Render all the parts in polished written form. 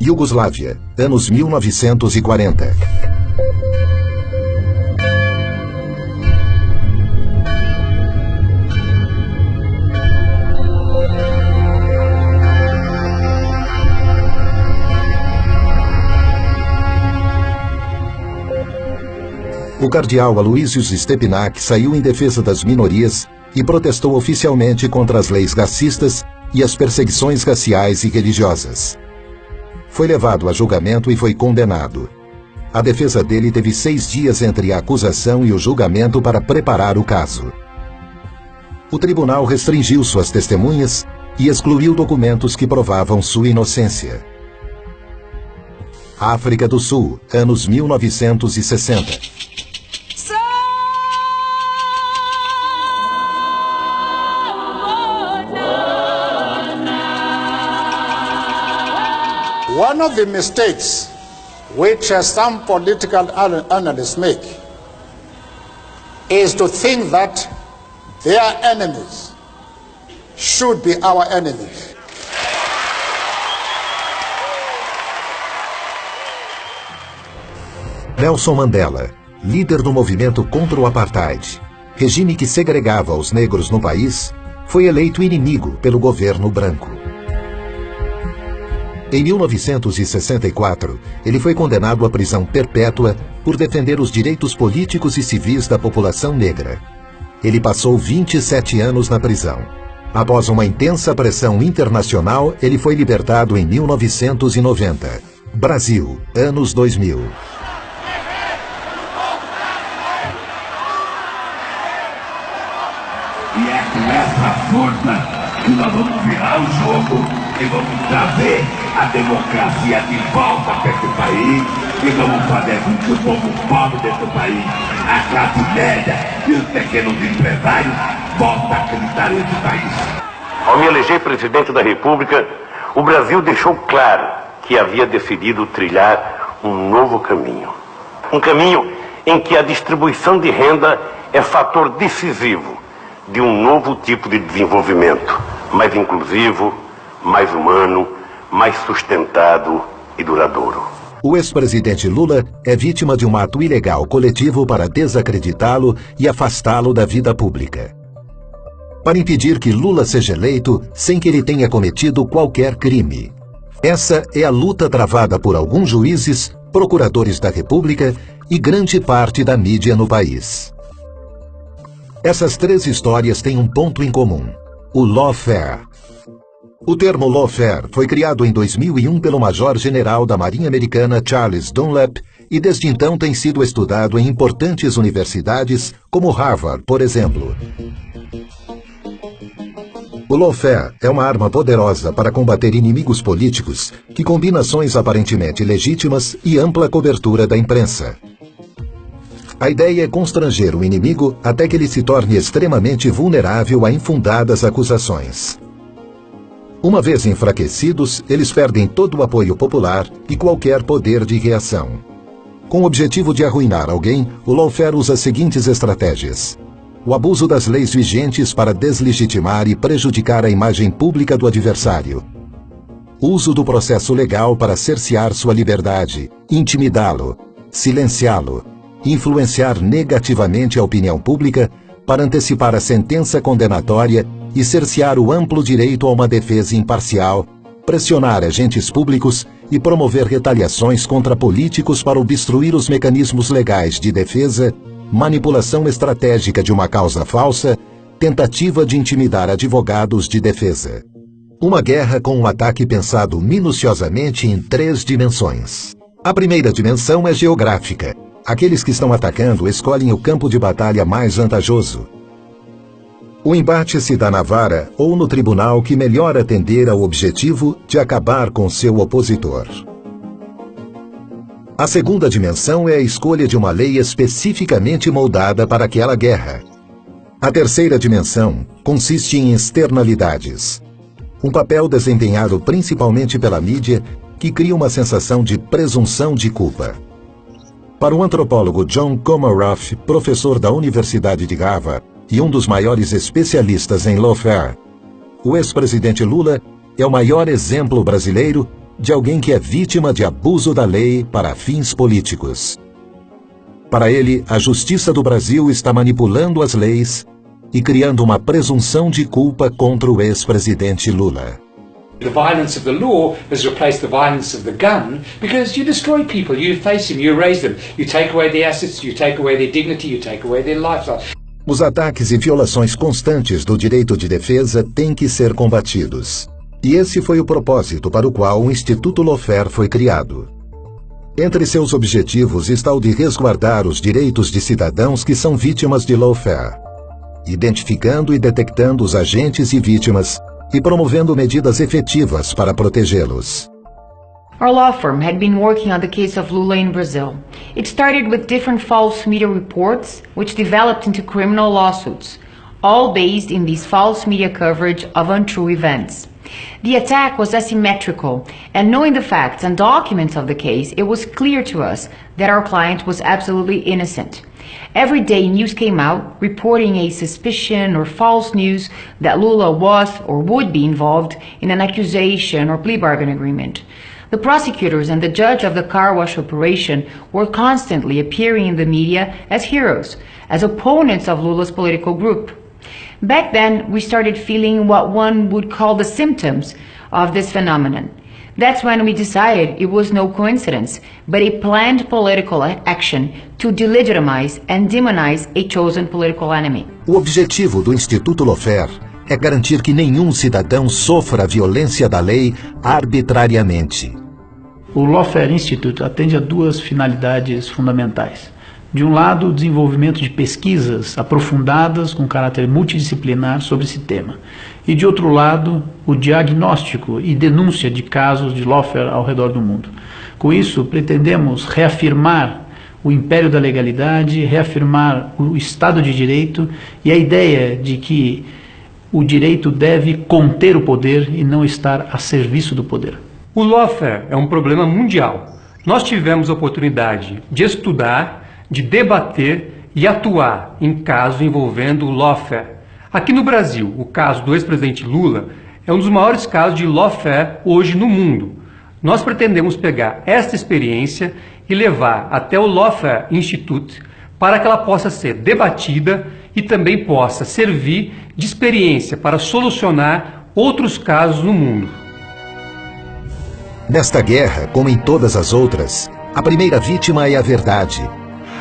Iugoslávia, anos 1940. O cardeal Aloysius Stepinac saiu em defesa das minorias e protestou oficialmente contra as leis racistas e as perseguições raciais e religiosas. Foi levado a julgamento e foi condenado. A defesa dele teve 6 dias entre a acusação e o julgamento para preparar o caso. O tribunal restringiu suas testemunhas e excluiu documentos que provavam sua inocência. África do Sul, anos 1960. One of the mistakes which some political analysts make is to think that their enemies should be our enemies. Nelson Mandela, líder do movimento contra o apartheid, regime que segregava os negros no país, foi eleito inimigo pelo governo branco. Em 1964, ele foi condenado à prisão perpétua por defender os direitos políticos e civis da população negra. Ele passou 27 anos na prisão. Após uma intensa pressão internacional, ele foi libertado em 1990. Brasil, anos 2000. E é com essa força que nós vamos virar o jogo e vamos trazer a democracia de volta para esse país e vamos fazer com que o povo pobre desse país, a classe média e os pequenos empresários voltem a acreditar nesse país. Ao me eleger presidente da República, o Brasil deixou claro que havia decidido trilhar um novo caminho. Um caminho em que a distribuição de renda é fator decisivo de um novo tipo de desenvolvimento, mais inclusivo, mais humano, mais sustentado e duradouro. O ex-presidente Lula é vítima de um ato ilegal coletivo para desacreditá-lo e afastá-lo da vida pública. Para impedir que Lula seja eleito sem que ele tenha cometido qualquer crime. Essa é a luta travada por alguns juízes, procuradores da República e grande parte da mídia no país. Essas 3 histórias têm um ponto em comum: o lawfare. O termo lawfare foi criado em 2001 pelo Major-General da Marinha Americana Charles Dunlap e desde então tem sido estudado em importantes universidades como Harvard, por exemplo. O lawfare é uma arma poderosa para combater inimigos políticos que combina ações aparentemente legítimas e ampla cobertura da imprensa. A ideia é constranger o inimigo até que ele se torne extremamente vulnerável a infundadas acusações. Uma vez enfraquecidos, eles perdem todo o apoio popular e qualquer poder de reação. Com o objetivo de arruinar alguém, o lawfare usa as seguintes estratégias: o abuso das leis vigentes para deslegitimar e prejudicar a imagem pública do adversário, uso do processo legal para cercear sua liberdade, intimidá-lo, silenciá-lo, influenciar negativamente a opinião pública para antecipar a sentença condenatória e cercear o amplo direito a uma defesa imparcial, pressionar agentes públicos e promover retaliações contra políticos para obstruir os mecanismos legais de defesa, manipulação estratégica de uma causa falsa, tentativa de intimidar advogados de defesa. Uma guerra com um ataque pensado minuciosamente em 3 dimensões. A primeira dimensão é geográfica. Aqueles que estão atacando escolhem o campo de batalha mais vantajoso. O embate se dá na vara ou no tribunal que melhor atender ao objetivo de acabar com seu opositor. A segunda dimensão é a escolha de uma lei especificamente moldada para aquela guerra. A terceira dimensão consiste em externalidades. Um papel desempenhado principalmente pela mídia que cria uma sensação de presunção de culpa. Para o antropólogo John Comaroff, professor da Universidade de Harvard e um dos maiores especialistas em lawfare, o ex-presidente Lula é o maior exemplo brasileiro de alguém que é vítima de abuso da lei para fins políticos. Para ele, a justiça do Brasil está manipulando as leis e criando uma presunção de culpa contra o ex-presidente Lula. The violence of the law has replaced the violence of the gun because you destroy people, you face them, you erase them, you take away their assets, you take away their dignity, you take away their lifestyle. Os ataques e violações constantes do direito de defesa têm que ser combatidos. E esse foi o propósito para o qual o Instituto Lawfare foi criado. Entre seus objetivos está o de resguardar os direitos de cidadãos que são vítimas de lawfare, identificando e detectando os agentes e vítimas e promovendo medidas efetivas para protegê-los. Our law firm had been working on the case of Lula in Brazil. It started with different false media reports, which developed into criminal lawsuits, all based in this false media coverage of untrue events. The attack was asymmetrical, and knowing the facts and documents of the case, it was clear to us that our client was absolutely innocent. Every day news came out reporting a suspicion or false news that Lula was or would be involved in an accusation or plea bargain agreement. The prosecutors and the judge of the car wash operation were constantly appearing in the media as heroes, as opponents of Lula's political group. Back then, we started feeling what one would call the symptoms of this phenomenon. That's when we decided it was no coincidence, but a planned political action to delegitimize and demonize a chosen political enemy. O objetivo do Instituto Lawfare é garantir que nenhum cidadão sofra a violência da lei arbitrariamente. O Lawfare Institute atende a duas finalidades fundamentais. De um lado, o desenvolvimento de pesquisas aprofundadas com caráter multidisciplinar sobre esse tema. E de outro lado, o diagnóstico e denúncia de casos de lawfare ao redor do mundo. Com isso, pretendemos reafirmar o império da legalidade, reafirmar o Estado de Direito e a ideia de que o direito deve conter o poder e não estar a serviço do poder. O lawfare é um problema mundial. Nós tivemos a oportunidade de estudar, de debater e atuar em casos envolvendo o lawfare. Aqui no Brasil, o caso do ex-presidente Lula é um dos maiores casos de lawfare hoje no mundo. Nós pretendemos pegar esta experiência e levar até o Lawfare Institute para que ela possa ser debatida e também possa servir de experiência para solucionar outros casos no mundo. Nesta guerra, como em todas as outras, a primeira vítima é a verdade.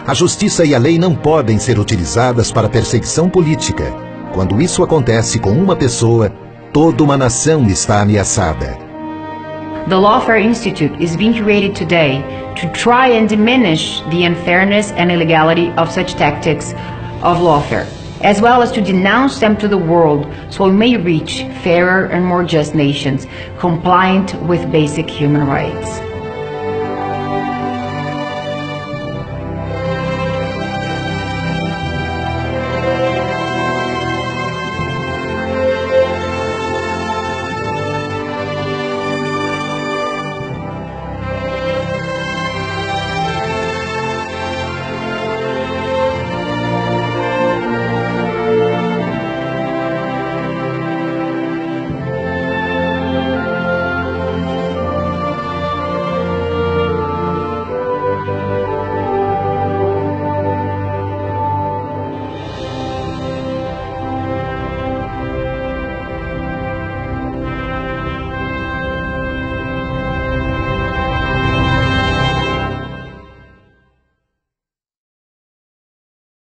A justiça e a lei não podem ser utilizadas para perseguição política. Quando isso acontece com uma pessoa, toda uma nação está ameaçada. The Lawfare Institute is being created today to try and diminish the unfairness and illegality of such tactics of lawfare, as well as to denounce them to the world so we may reach fairer and more just nations compliant with basic human rights.